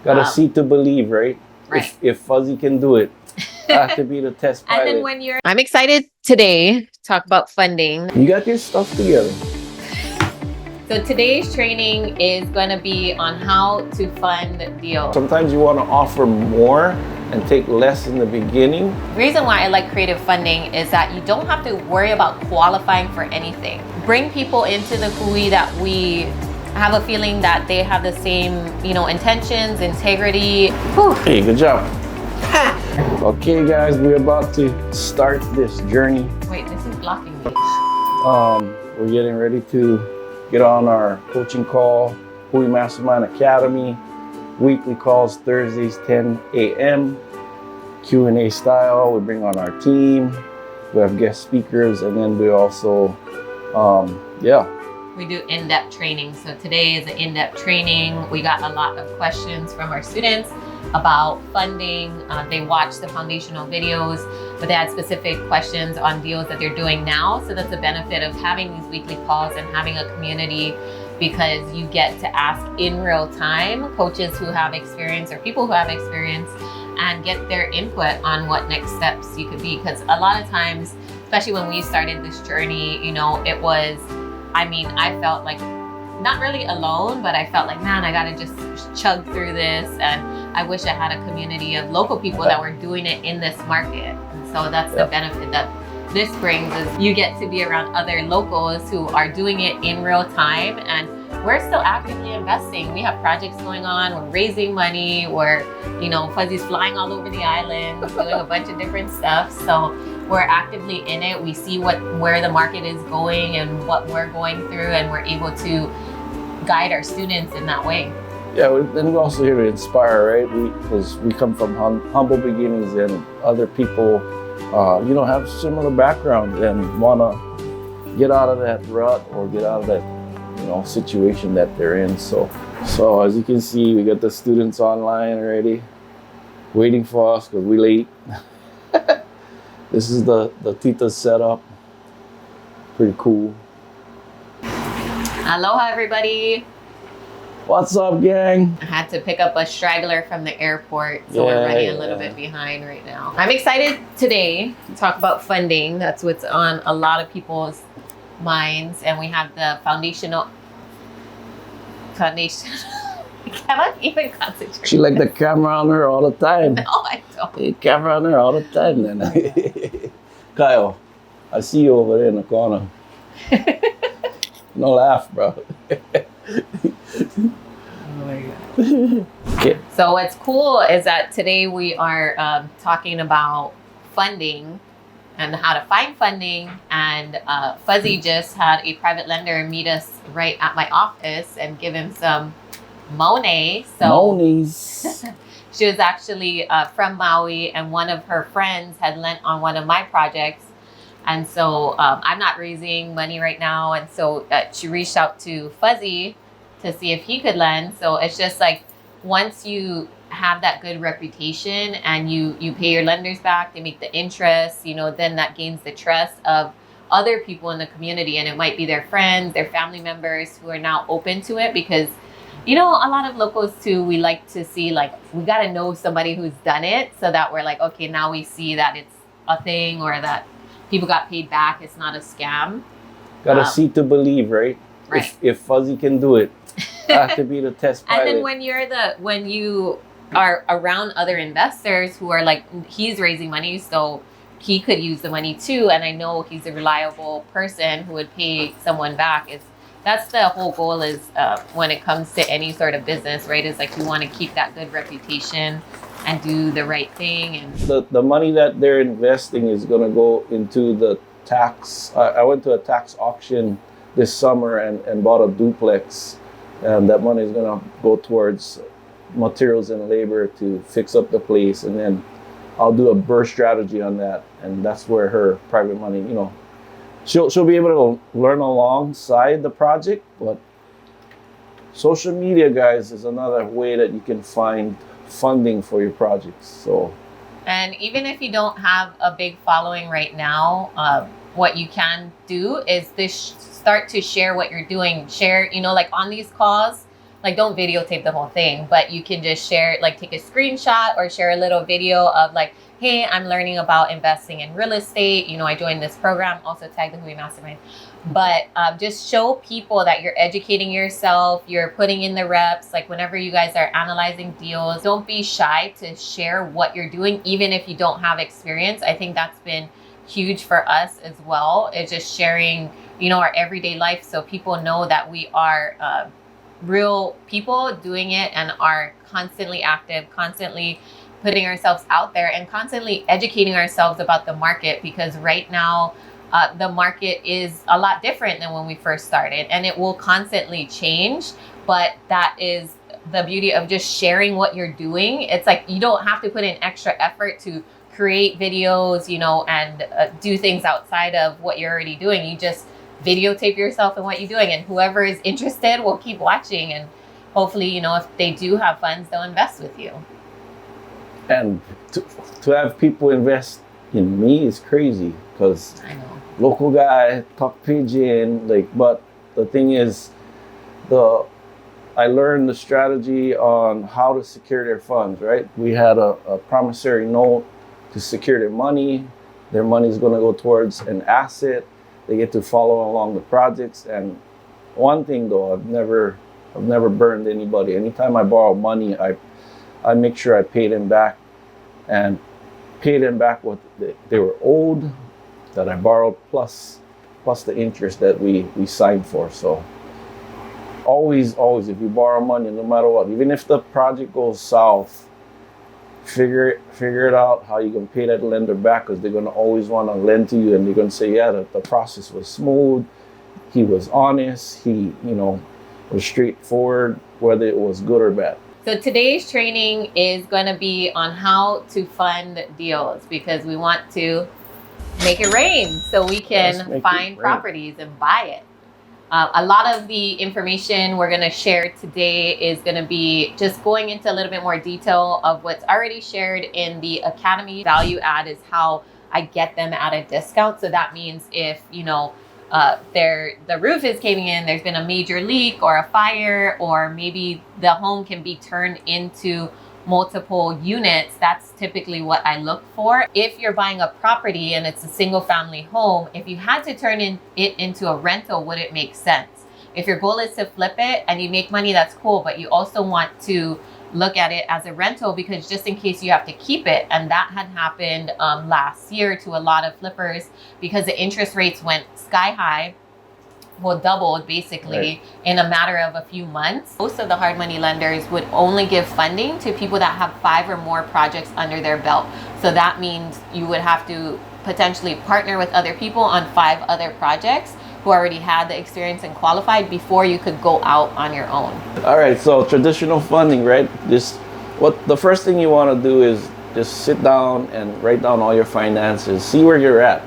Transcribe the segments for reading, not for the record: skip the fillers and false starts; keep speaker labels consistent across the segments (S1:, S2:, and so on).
S1: Gotta see to believe, right?
S2: Right.
S1: If Fuzzy can do it, I have to be the test pilot.
S2: And then I'm excited today to talk about funding.
S1: You got your stuff together.
S2: So today's training is going to be on how to fund deals.
S1: Sometimes you want to offer more and take less in the beginning.
S2: The reason why I like creative funding is that you don't have to worry about qualifying for anything. Bring people into the Hui that we have a feeling that they have the same, intentions, integrity. Whew.
S1: Hey, good job. Okay, guys, we're about to start this journey.
S2: Wait, this is blocking me.
S1: We're getting ready to get on our coaching call, Hui Mastermind Academy. Weekly calls Thursdays, 10 a.m. Q&A style. We bring on our team. We have guest speakers, and then we also,
S2: we do in-depth training. So today is an in-depth training. We got a lot of questions from our students about funding. They watched the foundational videos, but they had specific questions on deals that they're doing now. So that's the benefit of having these weekly calls and having a community, because you get to ask in real time coaches who have experience or people who have experience and get their input on what next steps you could be. Because a lot of times, especially when we started this journey, it was, I felt like not really alone, but I felt like, man, I gotta just chug through this. And I wish I had a community of local people that were doing it in this market. And so that's the benefit that this brings, is you get to be around other locals who are doing it in real time. And we're still actively investing. We have projects going on, we're raising money, we're, Fuzzy's flying all over the island, doing a bunch of different stuff. So we're actively in it. We see where the market is going and what we're going through, and we're able to guide our students in that way.
S1: Yeah, and we're also here to inspire, right? Because we come from humble beginnings, and other people, have similar backgrounds and want to get out of that rut or get out of that, situation that they're in. So as you can see, we got the students online already, waiting for us because we're late. This is the Tita's setup. Pretty cool.
S2: Aloha, everybody.
S1: What's up, gang?
S2: I had to pick up a straggler from the airport, so we're running a little bit behind right now. I'm excited today to talk about funding. That's what's on a lot of people's minds, and we have the foundation. I cannot even concentrate.
S1: She like the camera on her all the time.
S2: No, I don't.
S1: Hey, camera on her all the time, then. Kyle, I see you over there in the corner. No laugh, bro.
S2: Oh my God.
S1: Okay.
S2: So what's cool is that today we are talking about funding and how to find funding. And Fuzzy just had a private lender meet us right at my office and give him some Monet.
S1: Monies.
S2: She was actually from Maui, and one of her friends had lent on one of my projects. And so I'm not raising money right now. And so she reached out to Fuzzy to see if he could lend. So it's just like, once you have that good reputation and you pay your lenders back, they make the interest, then that gains the trust of other people in the community. And it might be their friends, their family members who are now open to it, because a lot of locals too, we like to see, like, we got to know somebody who's done it, so that we're like, okay, now we see that it's a thing, or that people got paid back. It's not a scam.
S1: Gotta see to believe, right?
S2: Right.
S1: If Fuzzy can do it, I have to be the test pilot.
S2: And then when you are around other investors who are like, he's raising money, so he could use the money too, and I know he's a reliable person who would pay someone back. That's the whole goal, is when it comes to any sort of business, right? Is like, you want to keep that good reputation and do the right thing. And
S1: the money that they're investing is going to go into the tax. I went to a tax auction this summer and bought a duplex, and that money is going to go towards materials and labor to fix up the place, and then I'll do a burst strategy on that, and that's where her private money, she'll be able to learn alongside the project. But social media, guys, is another way that you can find funding for your projects. So,
S2: and even if you don't have a big following right now, what you can do is start to share what you're doing. Share, like on these calls, like don't videotape the whole thing, but you can just share, like take a screenshot or share a little video of like, hey, I'm learning about investing in real estate. You know, I joined this program, also tag the Hui Mastermind. But just show people that you're educating yourself, you're putting in the reps. Like whenever you guys are analyzing deals, don't be shy to share what you're doing, even if you don't have experience. I think that's been huge for us as well. It's just sharing, you know, our everyday life, so people know that we are real people doing it and are constantly active, constantly putting ourselves out there and constantly educating ourselves about the market, because right now the market is a lot different than when we first started, and it will constantly change. But that is the beauty of just sharing what you're doing. It's like you don't have to put in extra effort to create videos, you know, and do things outside of what you're already doing. You just videotape yourself and what you're doing, and whoever is interested will keep watching, and hopefully, you know, if they do have funds, they'll invest with you.
S1: And to have people invest in me is crazy, because
S2: I know.
S1: Local guy, talk pidgin, like, but the thing is, I learned the strategy on how to secure their funds, right? We had a promissory note to secure their money. Their money is going to go towards an asset. They get to follow along the projects. And one thing though, I've never burned anybody. Anytime I borrow money, I make sure I pay them back, and pay them back what they were owed, that I borrowed, plus the interest that we signed for. So always, if you borrow money, no matter what, even if the project goes south, figure it out how you can pay that lender back, because they're going to always want to lend to you, and they're going to say, yeah, the process was smooth, he was honest, he, you know, was straightforward, whether it was good or bad.
S2: So today's training is going to be on how to fund deals, because we want to make it rain so we can find properties and buy it. A lot of the information we're going to share today is going to be just going into a little bit more detail of what's already shared in the Academy. Value add is how I get them at a discount. So that means if, you know, the roof is caving in, there's been a major leak or a fire, or maybe the home can be turned into multiple units, that's typically what I look for. If you're buying a property and it's a single family home, if you had to turn it into a rental, would it make sense? If your goal is to flip it and you make money, that's cool, but you also want to look at it as a rental, because just in case you have to keep it. And that had happened last year to a lot of flippers, because the interest rates went sky high, well, doubled basically in a matter of a few months. Most of the hard money lenders would only give funding to people that have 5 or more projects under their belt. So that means you would have to potentially partner with other people on 5 other projects who already had the experience and qualified before you could go out on your own.
S1: All right, so traditional funding, right? The first thing you want to do is just sit down and write down all your finances, see where you're at.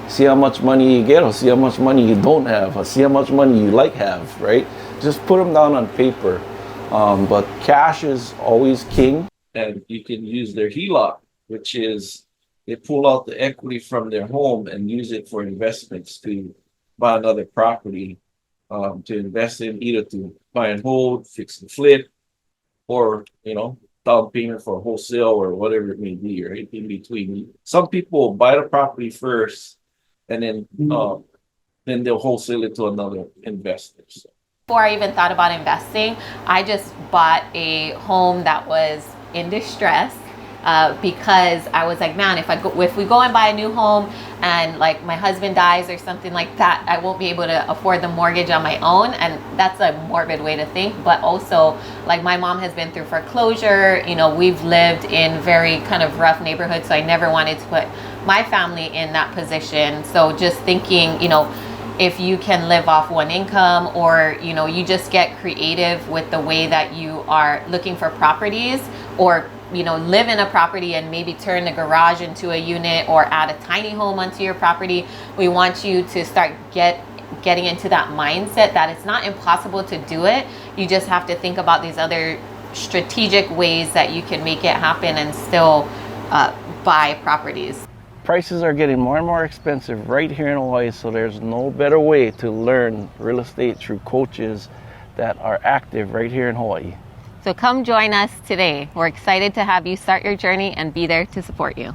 S1: See how much money you get, or see how much money you don't have, or see how much money you have, right? Just put them down on paper. But cash is always king. And you can use their HELOC, which is they pull out the equity from their home and use it for investments to buy another property, to invest in, either to buy and hold, fix and flip, or, you know, down payment for wholesale or whatever it may be, right? In between. Some people buy the property first, and then they'll wholesale it to another investor. So.
S2: Before I even thought about investing, I just bought a home that was in distress, because I was like, man, if we go and buy a new home and like my husband dies or something like that, I won't be able to afford the mortgage on my own. And that's a morbid way to think. But also, like, my mom has been through foreclosure. You know, we've lived in very kind of rough neighborhoods, so I never wanted to put my family in that position. So just thinking, you know, if you can live off one income, or, you know, you just get creative with the way that you are looking for properties, or, you know, live in a property and maybe turn the garage into a unit, or add a tiny home onto your property. We want you to start getting into that mindset that it's not impossible to do it. You just have to think about these other strategic ways that you can make it happen and still buy properties.
S1: Prices are getting more and more expensive right here in Hawaii, so there's no better way to learn real estate through coaches that are active right here in Hawaii.
S2: So come join us today. We're excited to have you start your journey and be there to support you.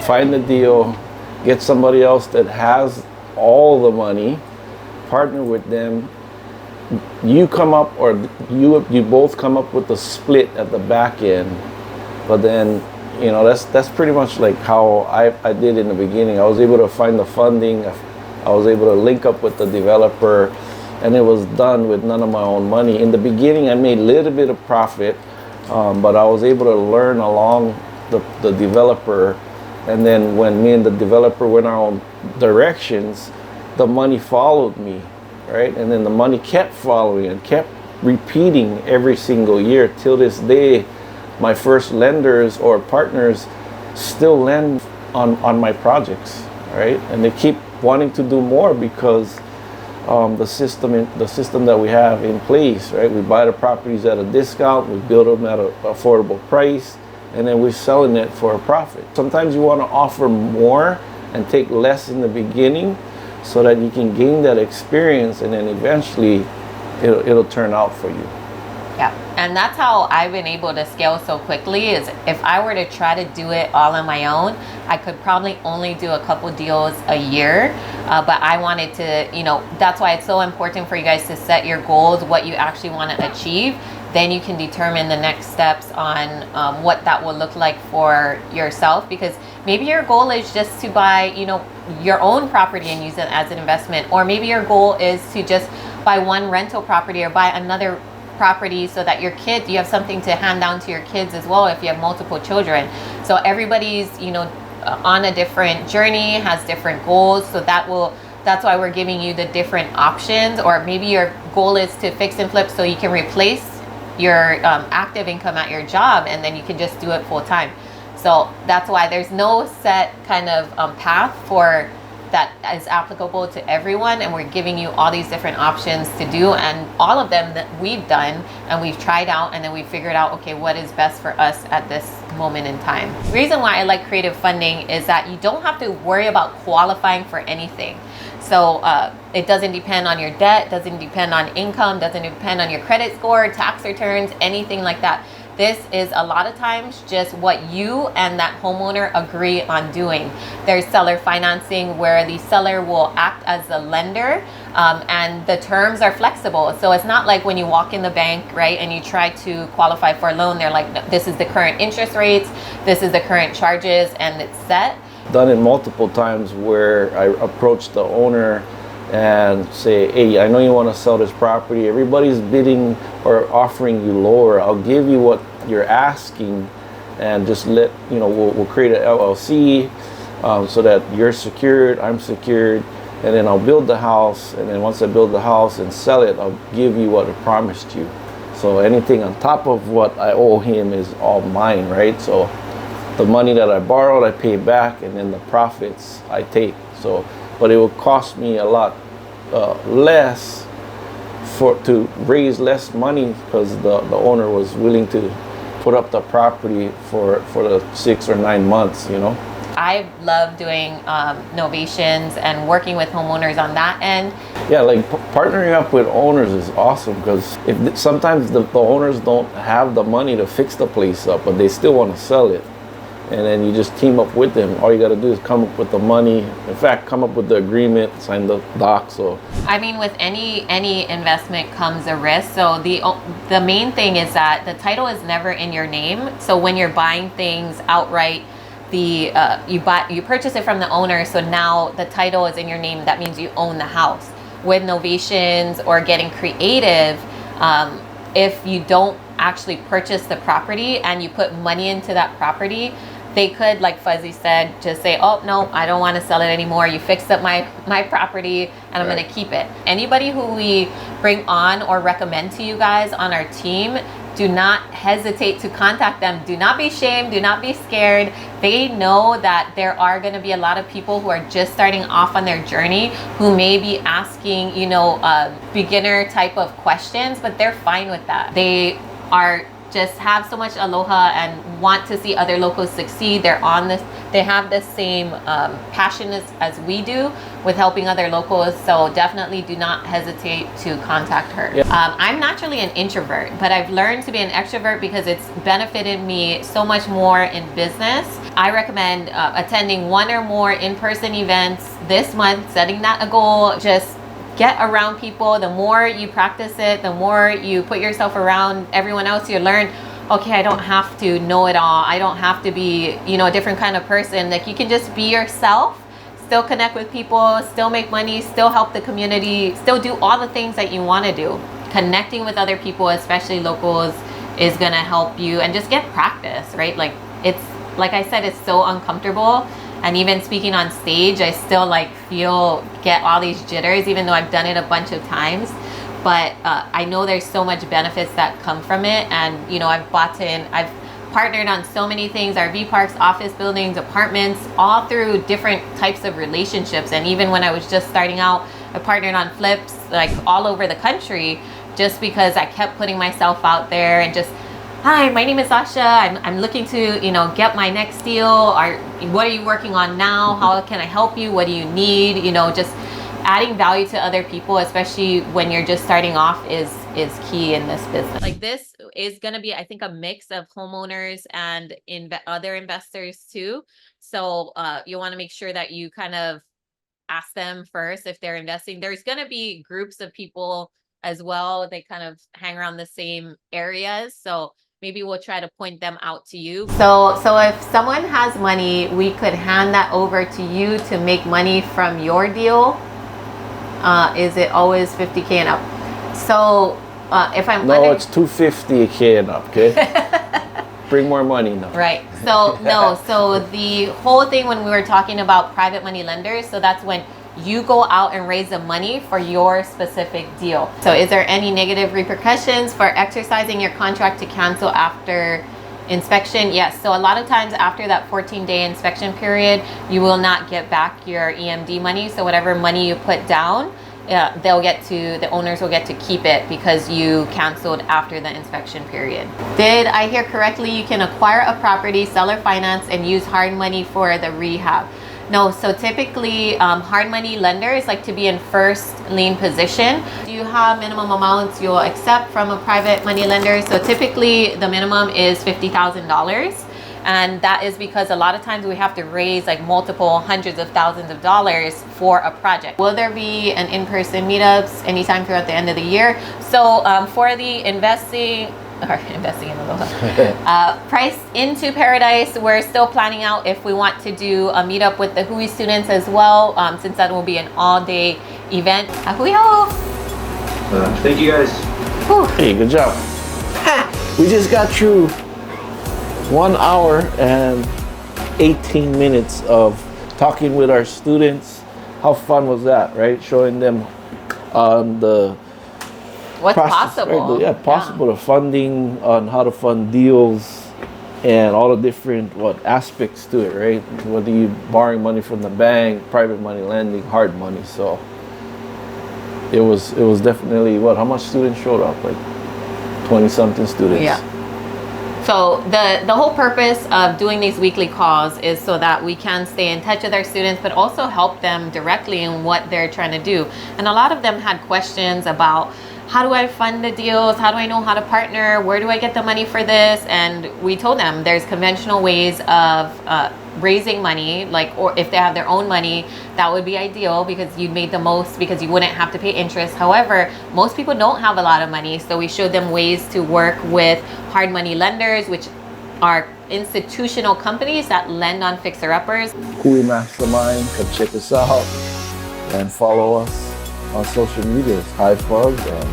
S1: Find the deal, get somebody else that has all the money, partner with them. You come up, or you both come up with the split at the back end. But then, you know, that's pretty much like how I did in the beginning. I was able to find the funding. I was able to link up with the developer, and it was done with none of my own money. In the beginning, I made a little bit of profit, but I was able to learn along the developer. And then when me and the developer went our own directions, the money followed me, right? And then the money kept following and kept repeating every single year. Till this day, my first lenders or partners still lend on my projects, right? And they keep wanting to do more because the system that we have in place, right? We buy the properties at a discount, we build them at an affordable price, and then we're selling it for a profit. Sometimes you want to offer more and take less in the beginning so that you can gain that experience, and then eventually it'll turn out for you.
S2: Yeah, and that's how I've been able to scale so quickly. Is if I were to try to do it all on my own, I could probably only do a couple deals a year. But I wanted to, you know, that's why it's so important for you guys to set your goals, what you actually want to achieve. Then you can determine the next steps on what that will look like for yourself. Because maybe your goal is just to buy, you know, your own property and use it as an investment, or maybe your goal is to just buy one rental property or buy another property so that your kids, you have something to hand down to your kids as well if you have multiple children. So everybody's, you know, on a different journey, has different goals. So that's why we're giving you the different options. Or maybe your goal is to fix and flip so you can replace your active income at your job, and then you can just do it full time. So that's why there's no set kind of path for that is applicable to everyone, and we're giving you all these different options to do, and all of them that we've done and we've tried out, and then we figured out, okay, what is best for us at this moment in time. The reason why I like creative funding is that you don't have to worry about qualifying for anything. So it doesn't depend on your debt, doesn't depend on income, doesn't depend on your credit score, tax returns, anything like that. This is a lot of times just what you and that homeowner agree on doing. There's seller financing where the seller will act as the lender, and the terms are flexible. So it's not like when you walk in the bank, right, and you try to qualify for a loan, they're like, no, this is the current interest rates, this is the current charges, and it's set.
S1: Done it multiple times where I approach the owner and say, hey, I know you want to sell this property. Everybody's bidding or offering you lower. I'll give you what you're asking, and just let, you know, we'll create an LLC so that you're secured, I'm secured, and then I'll build the house. And then once I build the house and sell it, I'll give you what I promised you. So anything on top of what I owe him is all mine, right? So the money that I borrowed, I pay back, and then the profits I take. So, but it will cost me a lot less to raise less money, because the owner was willing to put up the property for the 6 or 9 months, you know.
S2: I love doing novations and working with homeowners on that end.
S1: Yeah, like partnering up with owners is awesome, because sometimes the owners don't have the money to fix the place up, but they still want to sell it. And then you just team up with them. All you got to do is come up with the money. In fact, come up with the agreement, sign the docs. So
S2: I mean, with any investment comes a risk. So the main thing is that the title is never in your name. So when you're buying things outright, you purchase it from the owner. So now the title is in your name. That means you own the house. With novations or getting creative, if you don't actually purchase the property and you put money into that property, they could, like Fuzzy said, just say, oh, no, I don't want to sell it anymore. You fixed up my property and I'm going to keep it. Anybody who we bring on or recommend to you guys on our team, do not hesitate to contact them. Do not be ashamed. Do not be scared. They know that there are going to be a lot of people who are just starting off on their journey who may be asking, beginner type of questions, but they're fine with that. They are just have so much aloha and want to see other locals succeed. They're on this, they have the same passion as we do with helping other locals. So definitely do not hesitate to contact her.
S1: Yeah.
S2: I'm naturally an introvert, but I've learned to be an extrovert because it's benefited me so much more in business. I recommend attending one or more in-person events this month, setting that a goal. Just get around people. The more you practice it, the more you put yourself around everyone else, you learn, okay, I don't have to know it all. I don't have to be, a different kind of person. Like, you can just be yourself, still connect with people, still make money, still help the community, still do all the things that you want to do. Connecting with other people, especially locals, is going to help you, and just get practice, right? Like, it's, like I said, it's so uncomfortable. And even speaking on stage, I still get all these jitters, even though I've done it a bunch of times. But I know there's so much benefits that come from it. And, I've partnered on so many things, RV parks, office buildings, apartments, all through different types of relationships. And even when I was just starting out, I partnered on flips like all over the country, just because I kept putting myself out there and just, hi, my name is Sasha. I'm looking to, get my next deal. What are you working on now? How can I help you? What do you need? Just adding value to other people, especially when you're just starting off, is key in this business. Like, this is going to be, I think, a mix of homeowners and other investors too. So you want to make sure that you kind of ask them first if they're investing. There's going to be groups of people as well. They kind of hang around the same areas. So maybe we'll try to point them out to you. So if someone has money, we could hand that over to you to make money from your deal. Is it always 50K and up? So if I'm
S1: it's 250K and up, okay? Bring more money now.
S2: Right. So so the whole thing when we were talking about private money lenders, so that's when you go out and raise the money for your specific deal. So is there any negative repercussions for exercising your contract to cancel after inspection? Yes. So a lot of times after that 14-day inspection period, you will not get back your EMD money. So whatever money you put down, the owners will get to keep it because you canceled after the inspection period. Did I hear correctly? You can acquire a property, seller finance, and use hard money for the rehab. No, so typically hard money lenders like to be in first lien position. Do you have minimum amounts you'll accept from a private money lender? So typically the minimum is $50,000. And that is because a lot of times we have to raise like multiple hundreds of thousands of dollars for a project. Will there be an in-person meetups anytime throughout the end of the year? So for the investing in Aloha. Price into Paradise, we're still planning out if we want to do a meetup with the Hui students as well, since that will be an all-day event. Hui ho!
S3: Thank you guys.
S2: Whew.
S1: Hey, good job. We just got through 1 hour and 18 minutes of talking with our students. How fun was that, right? Showing them the
S2: what's
S1: process,
S2: possible.
S1: right? The funding, on how to fund deals, and all the different aspects to it, right? Whether you borrowing money from the bank, private money lending, hard money. So it was definitely how much students showed up? Like 20-something students.
S2: Yeah. So the whole purpose of doing these weekly calls is so that we can stay in touch with our students, but also help them directly in what they're trying to do. And a lot of them had questions about, how do I fund the deals? How do I know how to partner? Where do I get the money for this? And we told them there's conventional ways of raising money, or if they have their own money, that would be ideal because you made the most because you wouldn't have to pay interest. However, most people don't have a lot of money. So we showed them ways to work with hard money lenders, which are institutional companies that lend on fixer-uppers.
S1: Hui Mastermind, come check us out and follow us on social media. High Fuzz and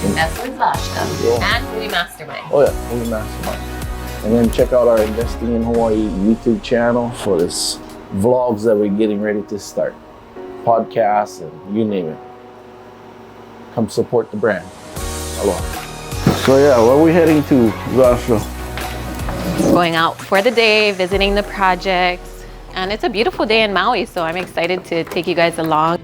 S2: Invest with Sasha and Hui Mastermind.
S1: Oh yeah, Hui Mastermind. And then check out our Investing in Hawaii YouTube channel for this vlogs that we're getting ready to start. Podcasts and you name it. Come support the brand. Aloha. So yeah, where are we heading to, Joshua?
S2: Going out for the day, visiting the projects, and it's a beautiful day in Maui, so I'm excited to take you guys along.